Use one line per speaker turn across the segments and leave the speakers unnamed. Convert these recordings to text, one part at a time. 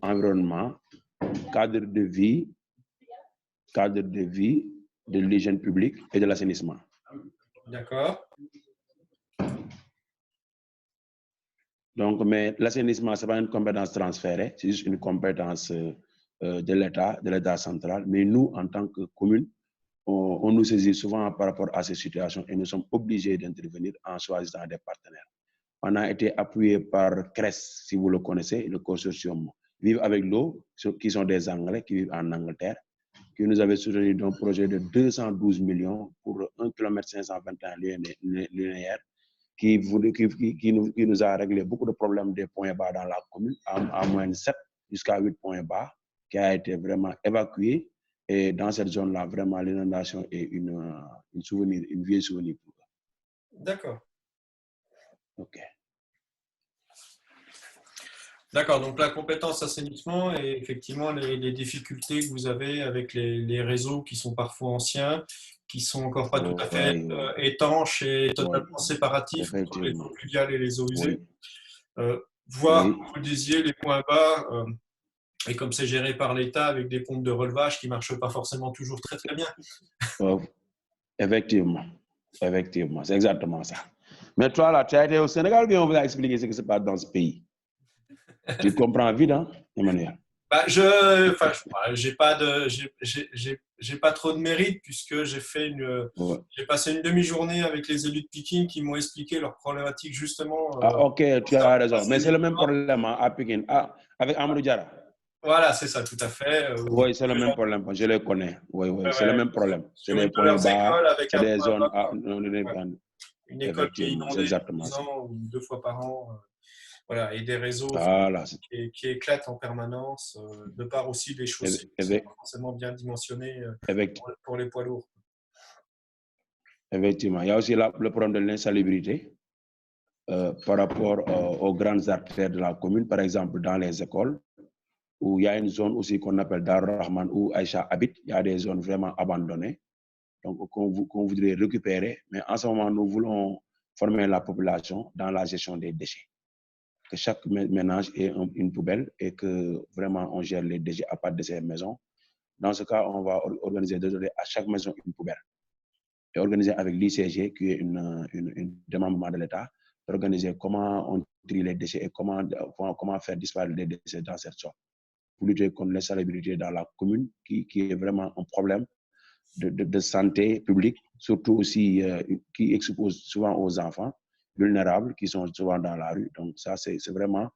environnement, cadre de vie, de l'hygiène publique et de l'assainissement.
D'accord.
Donc, mais l'assainissement, ce n'est pas une compétence transférée, c'est juste une compétence de l'État central. Mais nous, en tant que commune, on nous saisit souvent par rapport à ces situations et nous sommes obligés d'intervenir en choisissant des partenaires. On a été appuyé par CRES, si vous le connaissez, le consortium Vivre avec l'eau, qui sont des Anglais qui vivent en Angleterre, qui nous avait soutenu d'un projet de 212 millions pour 1 km 521 linéaires, qui nous a réglé beaucoup de problèmes des points bas dans la commune, à moins de 7 jusqu'à 8 points bas, qui a été vraiment évacué. Et dans cette zone-là, vraiment, l'inondation est une vieille souvenir pour eux.
D'accord.
OK.
D'accord, donc la compétence assainissement et effectivement les difficultés que vous avez avec les réseaux qui sont parfois anciens, qui sont encore pas tout à fait étanches et totalement séparatifs entre les eaux pluviales et les eaux usées. Voir, comme vous le disiez, les points bas, et comme c'est géré par l'État avec des pompes de relevage qui ne marchent pas forcément toujours très très bien.
Effectivement, c'est exactement ça. Mais toi, là, tu as été au Sénégal, bien on vous a expliqué ce qui se passe dans ce pays. Tu comprends vite, hein, Emmanuel?
Bah, j'ai pas trop de mérite puisque j'ai passé une demi-journée avec les élus de Pikine qui m'ont expliqué leurs problématiques justement.
Ok, tu as raison. Mais c'est le même problème à Pikine, avec Amadou Diarra.
Voilà, c'est ça, tout à fait.
Oui, c'est le même problème. Je les connais. Oui, c'est le même problème. C'est des points bas, c'est des zones.
Une école qui est inondée tous les ans ou 2 fois par an. Voilà, et des réseaux qui éclatent en permanence, de part aussi des chaussées qui sont pas forcément bien dimensionnées pour les poids lourds.
Effectivement, il y a aussi le problème de l'insalubrité par rapport aux grandes artères de la commune, par exemple dans les écoles, où il y a une zone aussi qu'on appelle Dar Rahman, où Aïcha habite, il y a des zones vraiment abandonnées, donc qu'on voudrait récupérer, mais en ce moment, nous voulons former la population dans la gestion des déchets. Que chaque ménage ait une poubelle et que vraiment on gère les déchets à partir de ces maisons. Dans ce cas, on va organiser à chaque maison une poubelle. Et organiser avec l'ICG, qui est une démembrement de l'État, organiser comment on trie les déchets et comment faire disparaître les déchets dans cette zone. Pour lutter contre l'insalubrité dans la commune, qui est vraiment un problème de santé publique, surtout aussi qui expose souvent aux enfants vulnérables qui sont souvent dans la rue. Donc ça, c'est vraiment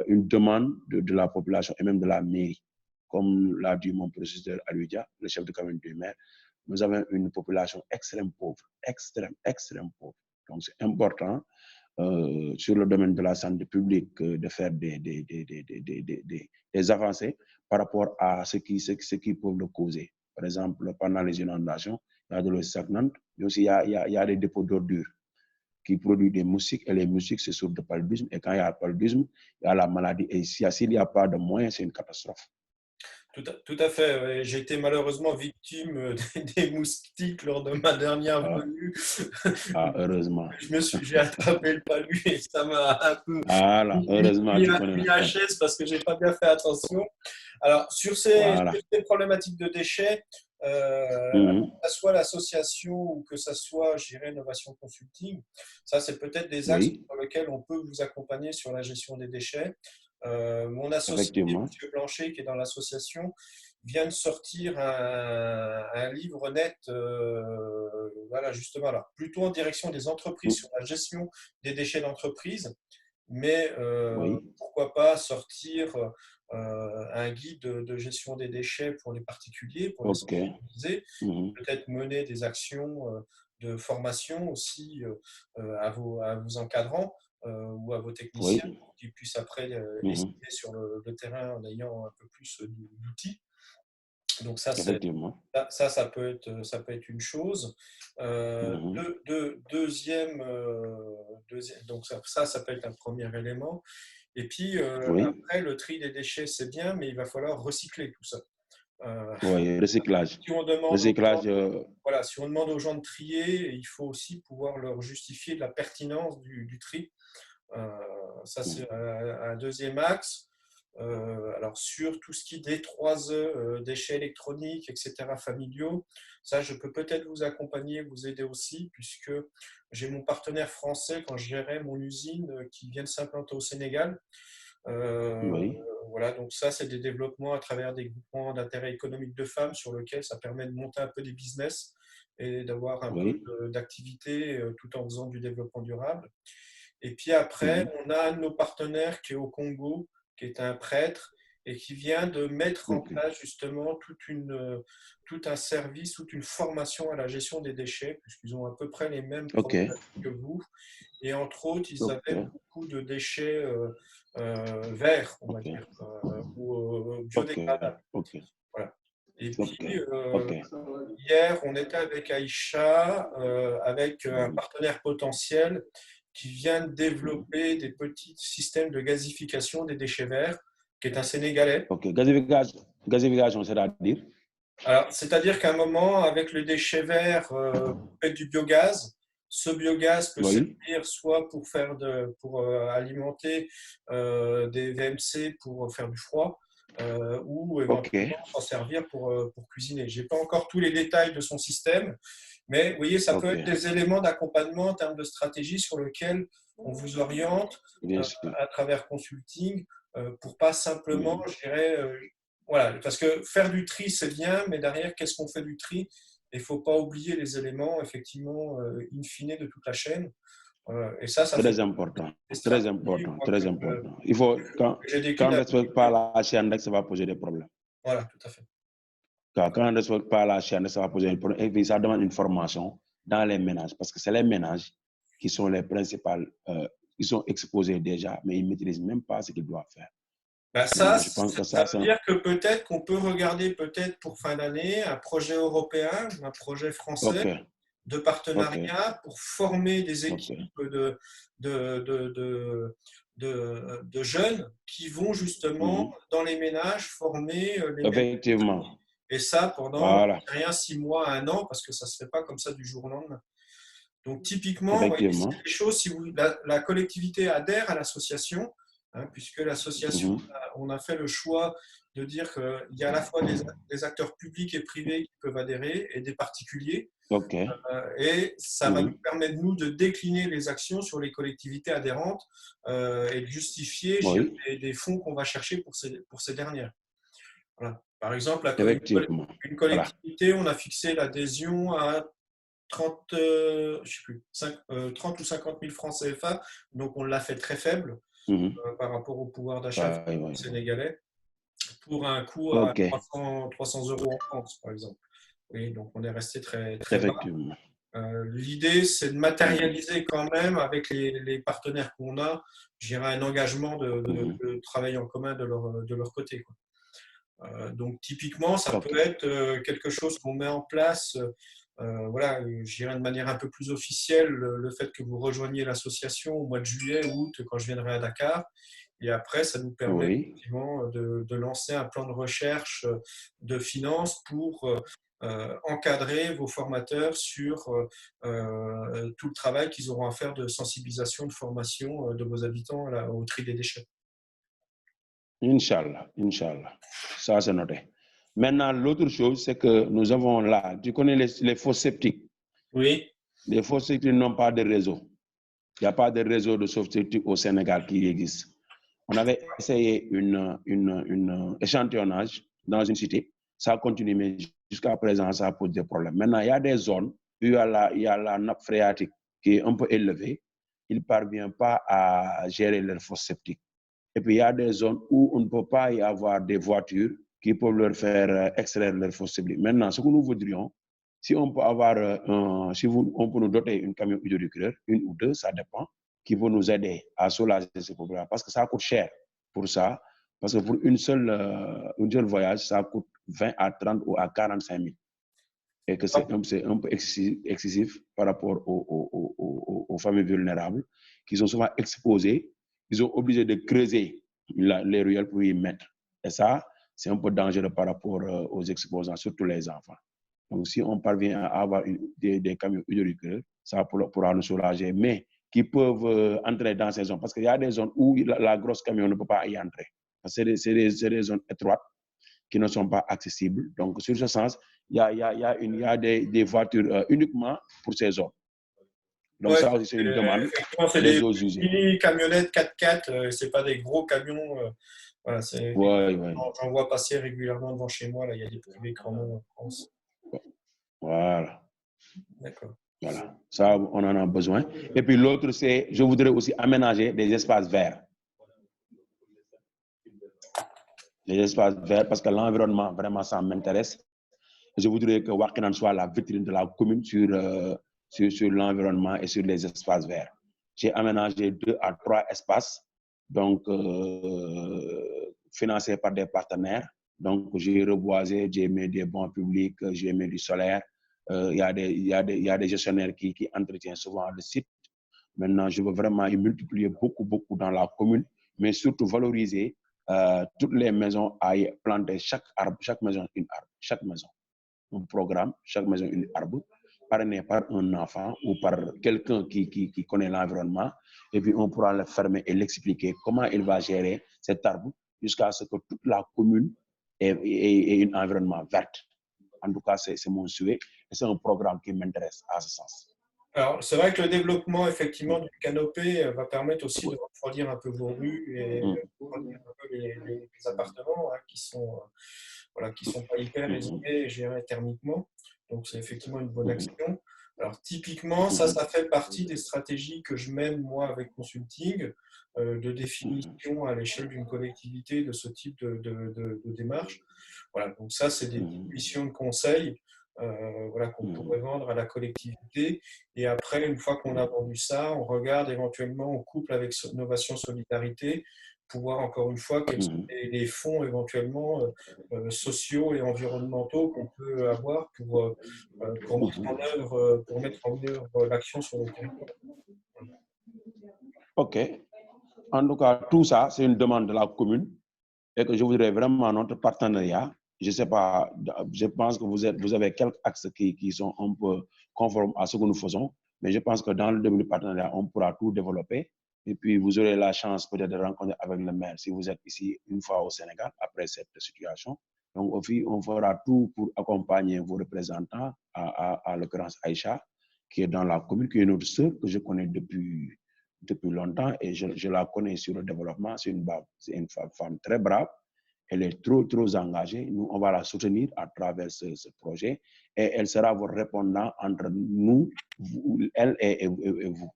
une demande de la population et même de la mairie. Comme l'a dit mon professeur Aludia, le chef de cabinet du maire, nous avons une population extrêmement pauvre, extrêmement pauvre. Donc c'est important sur le domaine de la santé publique de faire des avancées par rapport à ce qui peut le causer. Par exemple, pendant les inondations, il y a de l'eau stagnante, mais aussi il y a des dépôts d'ordures qui produisent des moustiques, et les moustiques, c'est sur le paludisme, et quand il y a le paludisme, il y a la maladie, et s'il n'y a pas de moyens, c'est une catastrophe.
Tout à fait. J'ai été malheureusement victime des moustiques lors de ma dernière venue.
Heureusement.
J'ai attrapé le palu et ça m'a un peu mis à chaise parce que j'ai pas bien fait attention. Alors, sur ces problématiques de déchets, que ce soit l'association ou que ce soit, je dirais, Innovation Consulting, ça, c'est peut-être des axes sur lesquels on peut vous accompagner sur la gestion des déchets. Mon associé, M. Blanchet, qui est dans l'association, vient de sortir un livre net, voilà, justement, alors, plutôt en direction des entreprises sur la gestion des déchets d'entreprise, mais pourquoi pas sortir un guide de gestion des déchets pour les particuliers, pour les sensibiliser, peut-être mener des actions de formation aussi à vos encadrants ou à vos techniciens qui puissent après essayer sur le terrain en ayant un peu plus d'outils. Donc ça peut être une chose. Deuxième, donc ça peut être un premier élément. Et puis après, le tri des déchets, c'est bien, mais il va falloir recycler tout ça.
Recyclage.
Si on demande aux gens de trier, il faut aussi pouvoir leur justifier de la pertinence du tri. Ça, c'est un deuxième axe. Alors sur tout ce qui est D3E, déchets électroniques, etc., familiaux, ça je peux peut-être vous accompagner, vous aider aussi, puisque j'ai mon partenaire français quand je gérais mon usine qui vient de s'implanter au Sénégal.
Oui.
Voilà, donc ça c'est des développements à travers des groupements d'intérêt économique de femmes sur lesquels ça permet de monter un peu des business et d'avoir un
Oui.
peu d'activité tout en faisant du développement durable. Et puis après,
Mhm.
on a un de nos partenaires qui est au Congo, qui est un prêtre et qui vient de mettre en
Ok.
place justement tout un service, toute une formation à la gestion des déchets, puisqu'ils ont à peu près les mêmes
Ok.
problématiques que vous. Et entre autres, ils
Ok.
avaient beaucoup de déchets verts, on va
Ok.
dire, ou
Ok.
biodégradables.
Ok.
Voilà. Et
Ok.
puis,
Ok.
hier, on était avec Aïcha, avec un partenaire potentiel qui vient de développer des petits systèmes de gazification des déchets verts, qui est un Sénégalais.
Ok. Gasification, c'est-à-dire?
Alors, c'est-à-dire qu'à un moment, avec le déchet vert, vous faites du biogaz. Ce biogaz peut
Oui.
servir soit pour alimenter des VMC pour faire du froid, ou
Ok.
éventuellement s'en servir pour cuisiner. Je n'ai pas encore tous les détails de son système, mais vous voyez, ça peut
Ok.
être des éléments d'accompagnement en termes de stratégie sur lesquels on vous oriente
Bien sûr.
à travers consulting pour pas simplement,
Mhm.
je dirais, voilà, parce que faire du tri, c'est bien, mais derrière, qu'est-ce qu'on fait du tri? Il ne faut pas oublier les éléments, effectivement, in fine de toute la chaîne. Et ça fait
Très important.
des
Très
stratégies
important.
moi,
Très important. Il faut,
que j'ai
quand on
déclinées
ne
à
respecte pas la chaîne, ça va poser des problèmes.
Voilà, tout à fait.
Quand on ne respecte pas la chaîne, ça va poser des problèmes. Et puis, ça demande une formation dans les ménages, parce que c'est les ménages qui sont les principales, ils sont exposés déjà, mais ils ne maîtrisent même pas ce qu'ils doivent faire.
Ben ça,
Donc, je pense que
ça
ça, c'est
veut dire que peut-être qu'on peut regarder peut-être pour fin d'année un projet européen, un projet français
OK.
de
OK.
partenariat pour former des
OK.
équipes de, de, de, de jeunes qui vont justement
Mhm.
dans les ménages former les ménages.
Effectivement.
Et ça pendant
Voilà.
rien 6 mois, 1 an, parce que ça ne se fait pas comme ça du jour au lendemain. Donc typiquement, vous voyez,
Effectivement.
c'est des choses, si la collectivité adhère à l'association, hein, puisque l'association,
Mhm.
on a fait le choix de dire qu'il y a à la fois des acteurs publics et privés qui peuvent adhérer et des particuliers.
OK.
Et ça va nous
Mhm.
permettre, nous, de décliner les actions sur les collectivités adhérentes et de justifier
Oui.
des fonds qu'on va chercher pour ces dernières. Voilà. Par exemple,
Effectivement.
une
Voilà.
collectivité, on a fixé l'adhésion à 30, je sais plus, 30 ou 50 000 francs CFA, donc on l'a fait très faible
Mhm.
par rapport au pouvoir d'achat
Oui, oui.
sénégalais, pour un coût à
OK.
300 euros en France, par exemple. Oui, donc on est resté très, très bas.
Effectivement.
L'idée, c'est de
Mhm.
matérialiser quand même avec les partenaires qu'on a, je dirais un engagement
Mhm.
de travail en commun de leur côté, quoi. Donc typiquement, ça peut
OK.
être quelque chose qu'on met en place, voilà, je dirais de manière un peu plus officielle, le fait que vous rejoigniez l'association au mois de juillet, août, quand je viendrai à Dakar. Et après, ça nous permet
Oui.
effectivement de lancer un plan de recherche de finances pour encadrer vos formateurs sur tout le travail qu'ils auront à faire de sensibilisation, de formation de vos habitants au tri des déchets.
Inch'Allah. Inch'Allah. Ça, c'est noté. Maintenant, l'autre chose, c'est que nous avons là, tu connais les fosses septiques.
Oui.
Les fosses septiques n'ont pas de réseau. Il n'y a pas de réseau de fosses septiques au Sénégal qui existe. On avait essayé une échantillonnage dans une cité. Ça continue, mais jusqu'à présent, ça pose des problèmes. Maintenant, il y a des zones où il y a la nappe phréatique qui est un peu élevée. Ils ne parviennent pas à gérer leurs fosses septiques. Et puis, il y a des zones où on ne peut pas y avoir des voitures qui peuvent leur faire extraire leurs fosses septiques. Maintenant, ce que nous voudrions, si on peut avoir, on peut nous doter une camion hydrocureur, une ou deux, ça dépend, qui vont nous aider à soulager ces problèmes. Parce que ça coûte cher pour ça. Parce que pour une seule voyage, ça coûte 20 à 30 ou à 45 000. Et que c'est un peu excessif par rapport aux familles vulnérables qui sont souvent exposées. Ils sont obligés de creuser les ruelles pour y mettre. Et ça, c'est un peu dangereux par rapport aux exposants, surtout les enfants. Donc, si on parvient à avoir des camions hydrocureurs, ça pourra nous soulager, mais qui peuvent entrer dans ces zones. Parce qu'il y a des zones où la grosse camion ne peut pas y entrer. C'est des zones étroites qui ne sont pas accessibles. Donc, sur ce sens, il y a des voitures uniquement pour ces zones. Donc,
ouais,
ça aussi, c'est une demande.
C'est des mini camionnettes 4x4, ce n'est pas des gros camions. Voilà, j'en vois passer régulièrement devant chez moi. Là, il y a des privés Cremont en France.
Voilà.
D'accord.
Voilà, ça, on en a besoin. Et puis l'autre, c'est, je voudrais aussi aménager des espaces verts. Les espaces verts, parce que l'environnement, vraiment, ça m'intéresse. Je voudrais que Wakinan soit la vitrine de la commune sur l'environnement et sur les espaces verts. J'ai aménagé 2 à 3 espaces, donc financés par des partenaires. Donc, j'ai reboisé, j'ai mis des bancs publics, j'ai mis du solaire. Il y a des gestionnaires qui entretiennent souvent le site. Maintenant, je veux vraiment y multiplier beaucoup dans la commune, mais surtout valoriser toutes les maisons à y planter chaque maison une arbre, chaque maison. Un programme, chaque maison une arbre, parrainé par un enfant ou par quelqu'un qui connaît l'environnement. Et puis, on pourra le fermer et l'expliquer comment il va gérer cet arbre jusqu'à ce que toute la commune ait un environnement vert. En tout cas, c'est mon souhait et c'est un programme qui m'intéresse à ce sens.
Alors, c'est vrai que le développement, effectivement, du canopé va permettre aussi de refroidir un peu vos rues et refroidir un peu les appartements qui sont pas hyper isolés et gérés thermiquement. Donc, c'est effectivement une bonne action. Alors, typiquement, ça fait partie des stratégies que je mène, moi, avec Consulting, de définition à l'échelle d'une collectivité de ce type de démarche. Voilà, donc ça, c'est des missions de conseil qu'on pourrait vendre à la collectivité. Et après, une fois qu'on a vendu ça, on regarde éventuellement, on couple avec Novation Solidarité pour voir encore une fois quels sont les fonds éventuellement sociaux et environnementaux qu'on peut avoir pour mettre en œuvre l'action sur le territoire.
OK. En tout cas, tout ça, c'est une demande de la commune et que je voudrais vraiment notre partenariat. Je sais pas, je pense que vous avez quelques axes qui sont un peu conformes à ce que nous faisons, mais je pense que dans le domaine du partenariat, on pourra tout développer. Et puis, vous aurez la chance peut-être de rencontrer avec le maire si vous êtes ici une fois au Sénégal après cette situation. Donc, on fera tout pour accompagner vos représentants, à l'occurrence Aïcha, qui est dans la commune, qui est notre sœur, que je connais depuis longtemps et je la connais sur le développement. C'est une femme très brave. Elle est trop engagée. Nous, on va la soutenir à travers ce projet et elle sera votre répondant entre nous, elle et vous.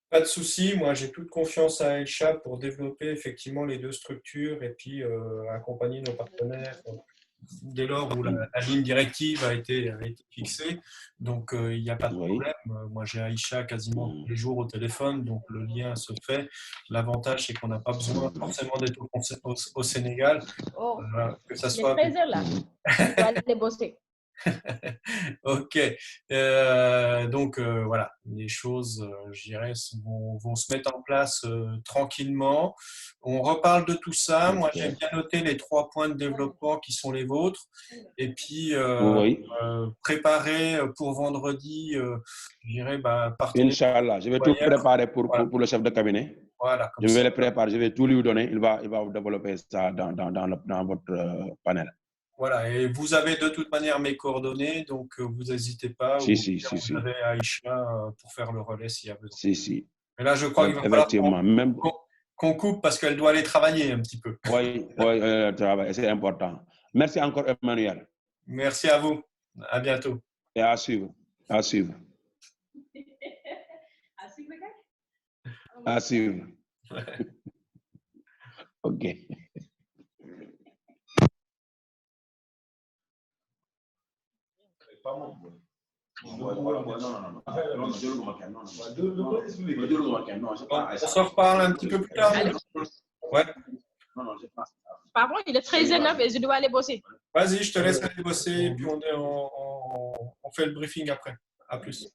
Pas de souci. Moi, j'ai toute confiance à Aïcha pour développer effectivement les 2 structures et puis accompagner nos partenaires dès lors où la ligne directive a été fixée. Donc, il n'y a pas de problème. Moi, j'ai Aïcha quasiment tous les jours au téléphone, donc le lien se fait. L'avantage, c'est qu'on n'a pas besoin forcément d'être au Sénégal.
Que ça soit... Il est 13h là. Je dois aller bosser.
Ok. Donc, voilà, les choses, je dirais, vont se mettre en place tranquillement. On reparle de tout ça. Moi, j'ai bien noté les 3 points de développement qui sont les vôtres. Et puis, préparer pour vendredi, je dirais,
Inch'Allah, je vais tout préparer pour le chef de cabinet.
Voilà,
je vais le préparer, je vais tout lui donner. Il va vous développer ça dans votre panel.
Voilà, et vous avez de toute manière mes coordonnées, donc vous n'hésitez pas. Vous avez Aïcha pour faire le relais s'il y a besoin.
Si.
Mais là, je crois qu'il va falloir qu'on coupe parce qu'elle doit aller travailler un petit peu.
Oui, c'est important. Merci encore, Emmanuel.
Merci à vous. À bientôt.
Et à suivre. À suivre. À suivre. OK.
On se reparle un petit peu plus tard. Ouais.
Pardon, il est 13h09 et je dois aller bosser.
Vas-y, je te laisse aller bosser et puis on fait le briefing après. À plus.